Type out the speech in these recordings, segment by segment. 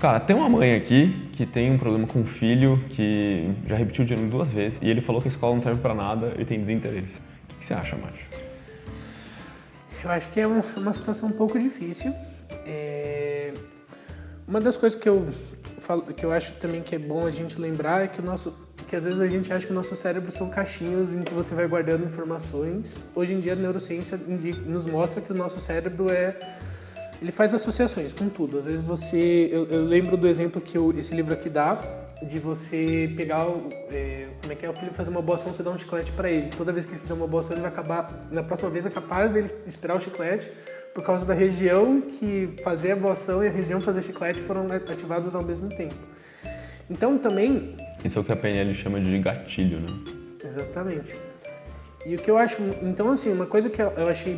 Cara, tem uma mãe aqui que tem um problema com o filho que já repetiu o dinheiro 2 vezes e ele falou que a escola não serve pra nada e tem desinteresse. O que você acha, Márcio? Eu acho que é uma situação um pouco difícil. Uma das coisas que eu falo, que eu acho também que é bom a gente lembrar é que às vezes a gente acha que o nosso cérebro são caixinhas em que você vai guardando informações. Hoje em dia a neurociência nos mostra que o nosso cérebro ele faz associações com tudo. Às vezes eu lembro do exemplo que esse livro aqui dá, de você pegar, o filho fazer uma boa ação, você dá um chiclete para ele. Toda vez que ele fizer uma boa ação, ele vai acabar, na próxima vez é capaz dele esperar o chiclete, por causa da região que fazer a boa ação e a região fazer chiclete foram ativadas ao mesmo tempo. Então também... Isso é o que a PNL chama de gatilho, né? Exatamente. E o que eu acho... Então, assim, uma coisa que eu achei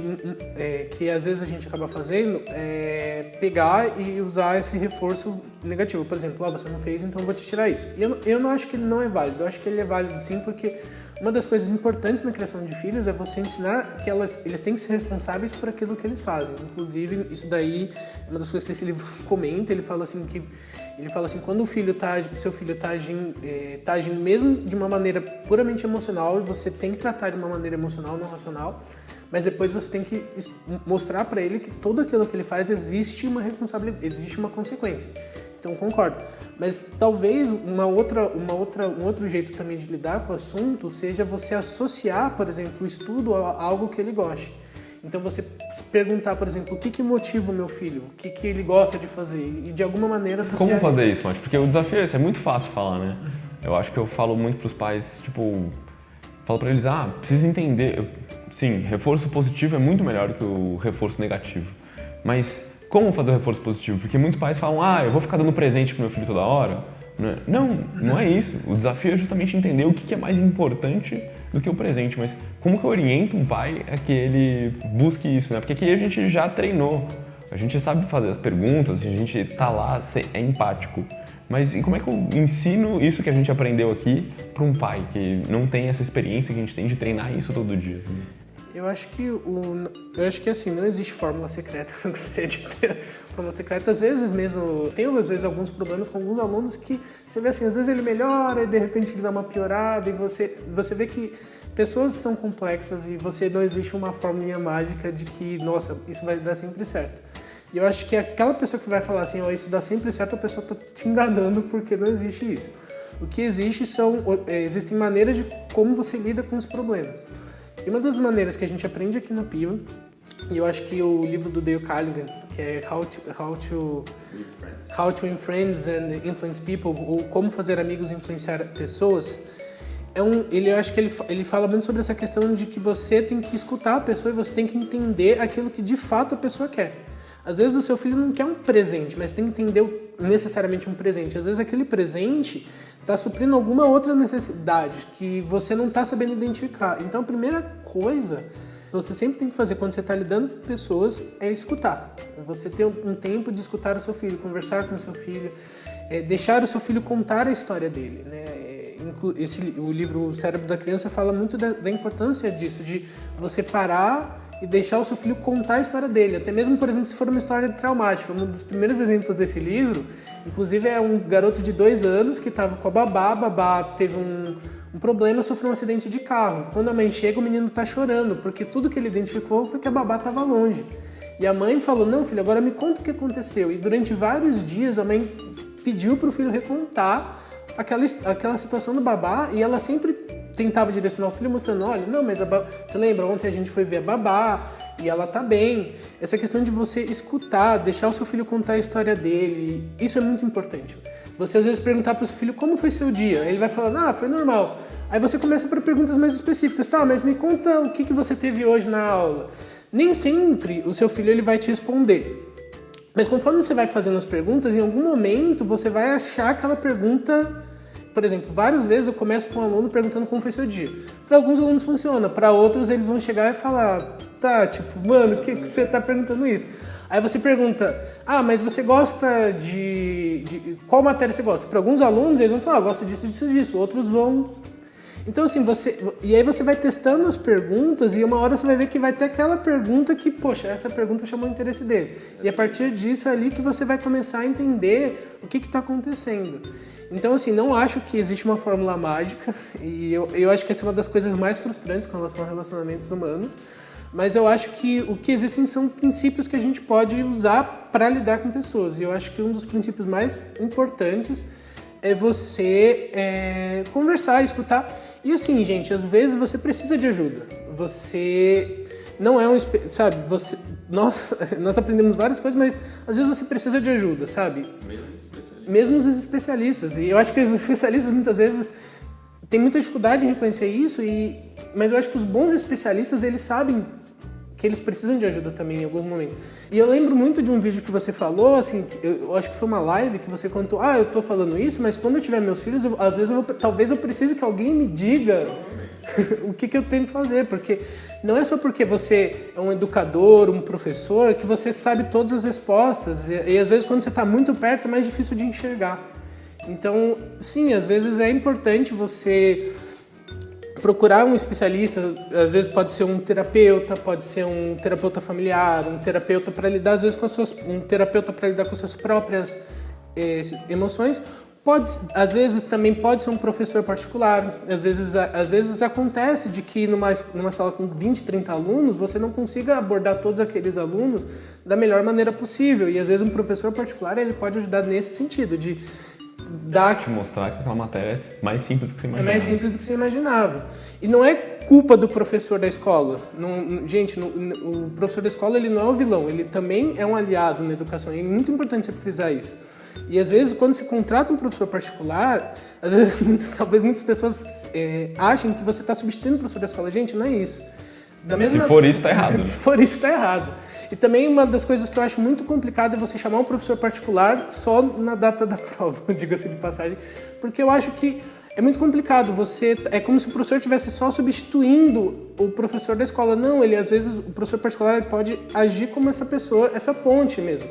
que às vezes a gente acaba fazendo é pegar e usar esse reforço negativo. Por exemplo, você não fez, então eu vou te tirar isso. E eu não acho que ele não é válido. Eu acho que ele é válido sim, porque uma das coisas importantes na criação de filhos é você ensinar que eles têm que ser responsáveis por aquilo que eles fazem. Inclusive, isso daí é uma das coisas que esse livro comenta. Ele fala assim, quando seu filho tá agindo mesmo de uma maneira puramente emocional, e você tem que tratar de uma maneira emocional, não racional, mas depois você tem que mostrar para ele que tudo aquilo que ele faz existe uma responsabilidade, existe uma consequência. Então, concordo. Mas talvez um outro jeito também de lidar com o assunto seja você associar, por exemplo, o estudo a algo que ele goste. Então, você perguntar, por exemplo, o que motiva o meu filho? O que ele gosta de fazer? E, de alguma maneira, associar Como fazer isso, Márcio? Porque o desafio é esse, é muito fácil falar, né? Eu acho que eu falo muito pros pais, falo pra eles, precisa entender. Sim, reforço positivo é muito melhor do que o reforço negativo. Mas como fazer o reforço positivo? Porque muitos pais falam, eu vou ficar dando presente pro meu filho toda hora. Não é isso. O desafio é justamente entender o que é mais importante do que o presente. Mas como que eu oriento um pai a que ele busque isso, né? Porque aqui a gente já treinou. A gente sabe fazer as perguntas, a gente tá lá, é empático. Mas e como é que eu ensino isso que a gente aprendeu aqui para um pai que não tem essa experiência que a gente tem de treinar isso todo dia? Eu acho que assim, não existe fórmula secreta. Eu gostaria de ter fórmula secreta. Às vezes mesmo, tenho às vezes alguns problemas com alguns alunos que você vê assim, às vezes ele melhora e de repente ele dá uma piorada e você vê que pessoas são complexas e não existe uma fórmula mágica de que, nossa, isso vai dar sempre certo. E eu acho que aquela pessoa que vai falar assim, isso dá sempre certo, a pessoa está te enganando, porque não existe isso. O que existe existem maneiras de como você lida com os problemas. E uma das maneiras que a gente aprende aqui na Piva, e eu acho que o livro do Dale Carnegie, que é How to Win Friends and Influence People, ou Como Fazer Amigos e Influenciar Pessoas, eu acho que ele fala muito sobre essa questão de que você tem que escutar a pessoa e você tem que entender aquilo que de fato a pessoa quer. Às vezes o seu filho não quer um presente, mas tem que entender necessariamente um presente. Às vezes aquele presente está suprindo alguma outra necessidade que você não está sabendo identificar. Então a primeira coisa que você sempre tem que fazer quando você está lidando com pessoas é escutar. Você ter um tempo de escutar o seu filho, conversar com o seu filho, deixar o seu filho contar a história dele, né? O livro O Cérebro da Criança fala muito da importância disso, de você parar e deixar o seu filho contar a história dele. Até mesmo, por exemplo, se for uma história traumática. Um dos primeiros exemplos desse livro, inclusive, é um garoto de 2 anos que estava com a babá teve um problema, sofreu um acidente de carro. Quando a mãe chega, o menino está chorando, porque tudo que ele identificou foi que a babá estava longe. E a mãe falou, não, filho, agora me conta o que aconteceu. E durante vários dias a mãe pediu para o filho recontar aquela situação do babá, e ela sempre tentava direcionar o filho mostrando, olha, não, mas você lembra, ontem a gente foi ver a babá e ela tá bem. Essa questão de você escutar, deixar o seu filho contar a história dele, isso é muito importante. Você às vezes perguntar para o seu filho como foi seu dia, ele vai falar, foi normal. Aí você começa para perguntas mais específicas, mas me conta o que você teve hoje na aula. Nem sempre o seu filho ele vai te responder. Mas conforme você vai fazendo as perguntas, em algum momento você vai achar aquela pergunta. Por exemplo, várias vezes eu começo com um aluno perguntando como foi seu dia. Para alguns alunos funciona, para outros eles vão chegar e falar, mano, por que você tá perguntando isso? Aí você pergunta, mas você gosta de qual matéria você gosta? Para alguns alunos eles vão falar, gosto disso. Outros vão... Então, assim, e aí você vai testando as perguntas e uma hora você vai ver que vai ter aquela pergunta que, poxa, essa pergunta chamou o interesse dele. E a partir disso é ali que você vai começar a entender o que está acontecendo. Então, assim, não acho que existe uma fórmula mágica e eu acho que essa é uma das coisas mais frustrantes com relação a relacionamentos humanos, mas eu acho que o que existem são princípios que a gente pode usar para lidar com pessoas. E eu acho que um dos princípios mais importantes é você conversar, escutar. E assim, gente, às vezes você precisa de ajuda. Você não é sabe, nós aprendemos várias coisas, mas às vezes você precisa de ajuda, sabe? Mesmo os especialistas. E eu acho que os especialistas muitas vezes têm muita dificuldade em reconhecer isso, mas eu acho que os bons especialistas, eles sabem que eles precisam de ajuda também em alguns momentos. E eu lembro muito de um vídeo que você falou, assim, eu acho que foi uma live que você contou, eu tô falando isso, mas quando eu tiver meus filhos, às vezes talvez eu precise que alguém me diga o que eu tenho que fazer, porque não é só porque você é um educador, um professor, que você sabe todas as respostas, e às vezes quando você está muito perto é mais difícil de enxergar. Então, sim, às vezes é importante você procurar um especialista, às vezes pode ser um terapeuta, pode ser um terapeuta familiar, um terapeuta para lidar, às vezes um terapeuta para lidar com suas próprias emoções. Às vezes também pode ser um professor particular. Às vezes acontece de que numa sala com 20, 30 alunos, você não consiga abordar todos aqueles alunos da melhor maneira possível. E às vezes um professor particular ele pode ajudar nesse sentido, de te mostrar que aquela matéria é mais simples do que você imaginava. É mais simples do que você imaginava. E não é culpa do professor da escola. Gente, o professor da escola ele não é o vilão, ele também é um aliado na educação. E é muito importante você frisar isso. E às vezes, quando você contrata um professor particular, às vezes, talvez muitas pessoas achem que você está substituindo o professor da escola. Gente, não é isso. Se for isso, está errado. Se for isso, está errado. E também uma das coisas que eu acho muito complicado é você chamar um professor particular só na data da prova, diga-se de passagem, porque eu acho que é muito complicado. É como se o professor estivesse só substituindo o professor da escola. Não, às vezes o professor particular ele pode agir como essa pessoa, essa ponte mesmo.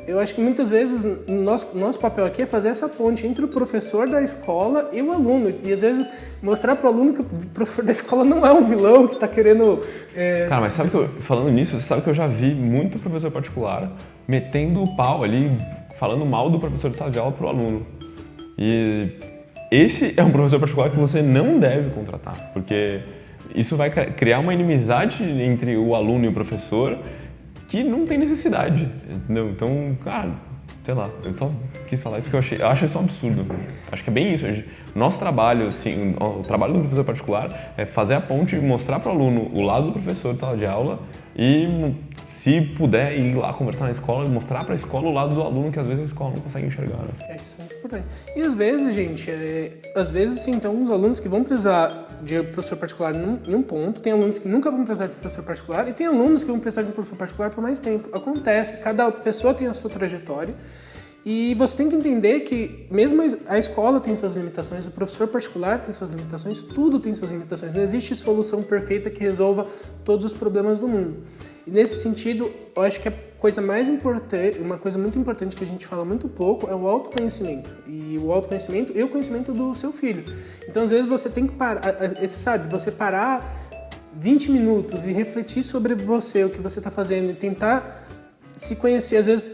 Eu acho que muitas vezes nosso papel aqui é fazer essa ponte entre o professor da escola e o aluno. E às vezes mostrar para o aluno que o professor da escola não é um vilão que está querendo... Cara, mas sabe que falando nisso, você sabe que eu já vi muito professor particular metendo o pau ali, falando mal do professor de sala de aula para o aluno. E esse é um professor particular que você não deve contratar, porque isso vai criar uma inimizade entre o aluno e o professor que não tem necessidade, entendeu? Então, cara, sei lá, eu só quis falar isso porque eu acho isso um absurdo. Acho que é bem isso. Nosso trabalho, assim, o trabalho do professor particular é fazer a ponte e mostrar para o aluno o lado do professor de sala de aula e, se puder, ir lá conversar na escola e mostrar para a escola o lado do aluno que às vezes a escola não consegue enxergar. Né? Isso é muito importante. E às vezes, gente, sim, tem alguns alunos que vão precisar de professor particular em um ponto, tem alunos que nunca vão precisar de professor particular e tem alunos que vão precisar de um professor particular por mais tempo. Acontece, cada pessoa tem a sua trajetória e você tem que entender que mesmo a escola tem suas limitações, o professor particular tem suas limitações, tudo tem suas limitações. Não existe solução perfeita que resolva todos os problemas do mundo. E nesse sentido, eu acho que a coisa mais importante, uma coisa muito importante que a gente fala muito pouco é o autoconhecimento. E o autoconhecimento e o conhecimento do seu filho. Então, às vezes, você tem que parar, você parar 20 minutos e refletir sobre você, o que você está fazendo e tentar se conhecer, às vezes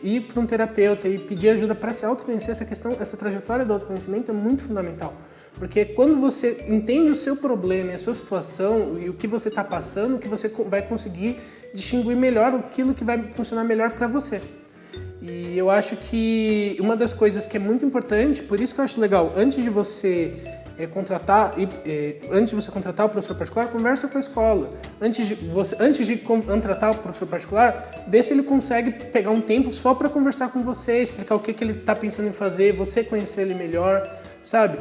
ir para um terapeuta e pedir ajuda para se autoconhecer, essa trajetória do autoconhecimento é muito fundamental. Porque quando você entende o seu problema, a sua situação e o que você está passando, que você vai conseguir distinguir melhor aquilo que vai funcionar melhor para você. E eu acho que uma das coisas que é muito importante, por isso que eu acho legal, antes de você contratar o professor particular, conversa com a escola. Antes de contratar o professor particular, vê se ele consegue pegar um tempo só para conversar com você, explicar o que ele está pensando em fazer, você conhecer ele melhor, sabe?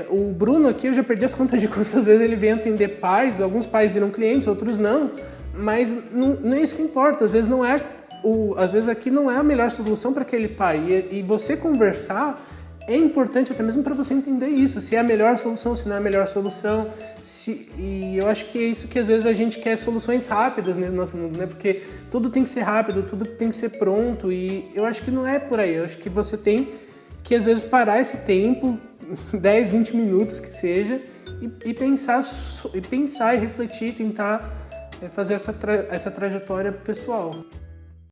O Bruno aqui, eu já perdi as contas de quantas vezes ele vem atender pais, alguns pais viram clientes, outros não, mas não é isso que importa, às vezes às vezes aqui não é a melhor solução para aquele pai, e você conversar é importante até mesmo para você entender isso, se é a melhor solução, se não é a melhor solução, e eu acho que é isso que às vezes a gente quer soluções rápidas no nosso mundo, né? Porque tudo tem que ser rápido, tudo tem que ser pronto, e eu acho que não é por aí, eu acho que você tem que às vezes parar esse tempo, 10, 20 minutos que seja, e pensar e refletir, tentar fazer essa trajetória pessoal.